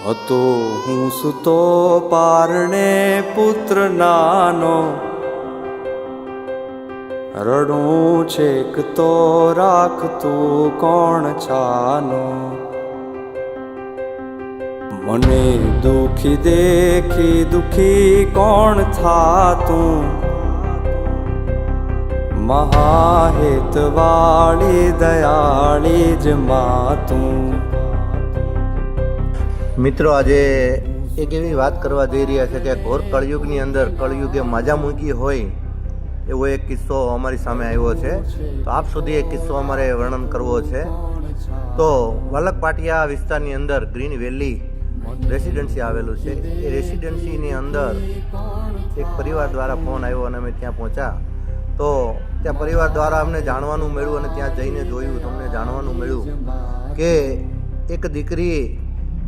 હતો હું સુતો પારણે પુત્ર નાનો, રડું છેક તો રાખતું કોણ છાનો. મને દુખી દેખી દુખી કોણ થાતું, મહાહેતવાળી દયાળી જ માતું. મિત્રો, આજે એક એવી વાત કરવા જઈ રહ્યા છે કે ઘોર કળયુગની અંદર કળયુગે માજા મૂકી હોય એવો એક કિસ્સો અમારી સામે આવ્યો છે. તો આપ સુધી એક કિસ્સો અમારે વર્ણન કરવો છે. તો વલક પાટિયા વિસ્તારની અંદર ગ્રીન વેલી રેસિડેન્સી આવેલું છે. એ રેસિડેન્સીની અંદર એક પરિવાર દ્વારા ફોન આવ્યો અને અમે ત્યાં પહોંચ્યા. તો ત્યાં પરિવાર દ્વારા અમને જાણવાનું મળ્યું અને ત્યાં જઈને જોયું તો અમને જાણવાનું મળ્યું કે એક દીકરી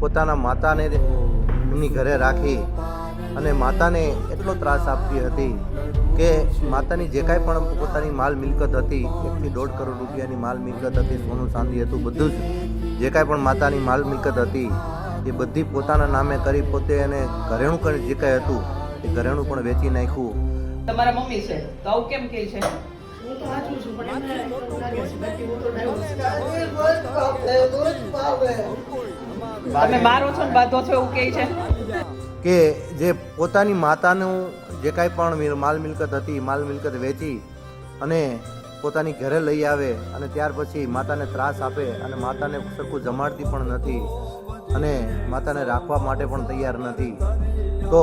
પોતાના માતાને એમની ઘરે રાખી અને માતાને એટલો ત્રાસ આપતી હતી કે માતાની જે કાંઈ પણ પોતાની માલ મિલકત હતી, 1 થી 1.5 કરોડ રૂપિયાની માલ મિલકત હતી, સોનું ચાંદી હતું, બધું જ જે કાંઈ પણ માતાની માલ મિલકત હતી એ બધી પોતાના નામે કરી પોતે એને ઘરેણું કરી જે કાંઈ હતું એ ઘરેણું પણ વેચી નાખ્યું. તમારા મમ્મી છે તો આવું કેમ કહે છે? હું તો વાંચું છું પણ એમને લાગે છે બાકી હું તો તમે મારો છો ને બાંધો છો એવું કહે છે કે જે પોતાની માતાનું જે કાંઈ પણ માલ મિલકત હતી માલ મિલકત વેચી અને પોતાની ઘરે લઈ આવે અને ત્યાર પછી માતાને ત્રાસ આપે અને માતાને સરખું જમાડતી પણ નથી અને માતાને રાખવા માટે પણ તૈયાર નથી. તો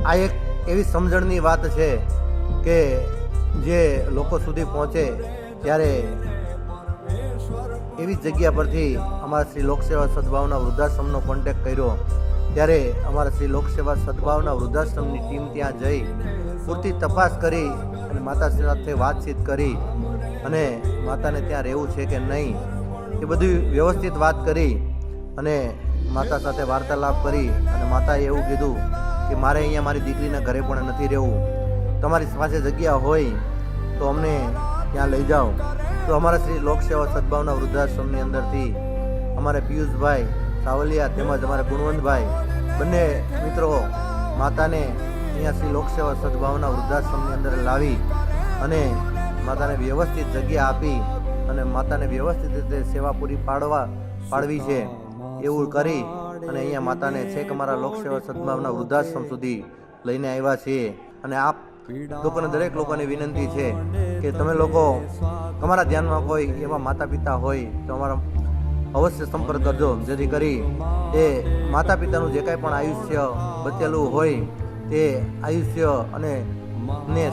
આ એક એવી સમજણની વાત છે કે જે લોકો સુધી પહોંચે ત્યારે એવી જગ્યા પરથી અમારા શ્રી લોકસેવા સદભાવના વૃદ્ધાશ્રમનો કોન્ટેક્ટ કર્યો. ત્યારે અમારા શ્રી લોકસેવા સદભાવના વૃદ્ધાશ્રમની ટીમ ત્યાં જઈ પૂરતી તપાસ કરી અને માતા સાથે વાતચીત કરી અને માતાને ત્યાં રહેવું છે કે નહીં એ બધી વ્યવસ્થિત વાત કરી અને માતા સાથે વાર્તાલાપ કરી અને માતાએ એવું કીધું કે મારે અહીંયા મારી દીકરીના ઘરે પણ નથી રહેવું, તમારી પાસે જગ્યા હોય તો અમને ત્યાં લઈ જાઓ. તો અમારા શ્રી લોકસેવા સદભાવના વૃદ્ધાશ્રમની અંદરથી અમારે પિયુષભાઈ સાવલિયા તેમજ અમારા ગુણવંતભાઈ બંને મિત્રો માતાને અહીંયા શ્રી લોકસેવા સદભાવના વૃદ્ધાશ્રમની અંદર લાવી અને માતાને વ્યવસ્થિત જગ્યા આપી અને માતાને વ્યવસ્થિત રીતે સેવા પૂરી પાડવી છે એવું કરી અને અહીંયા માતાને છેક અમારા લોકસેવા સદભાવના વૃદ્ધાશ્રમ સુધી લઈને આવ્યા છીએ. અને આપ લોકોને દરેક લોકોની વિનંતી છે કે તમે લોકો તમારા ધ્યાનમાં કોઈ એવા માતા પિતા હોય તો અમારા અવશ્ય સંપર્ક કરજો, જેથી કરી એ માતા પિતાનું જે કાંઈ પણ આયુષ્ય બચેલું હોય તે આયુષ્ય અને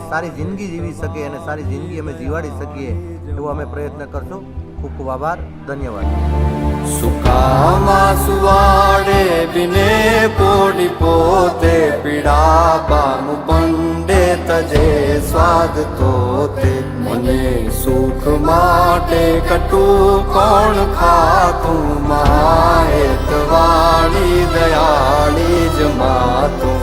સારી જિંદગી જીવી શકે અને સારી જિંદગી અમે જીવાડી શકીએ એવો અમે પ્રયત્ન કરશું. ખૂબ ખૂબ આભાર, ધન્યવાદ. સુકામાં સુવાડે બિને પોડી પોતે પીડા પામું પંડે તજે સ્વાદ તોતે. મને સુખ માટે કટું કોણ ખાતું, મહાહેતવાળી દયાળી જ માતું.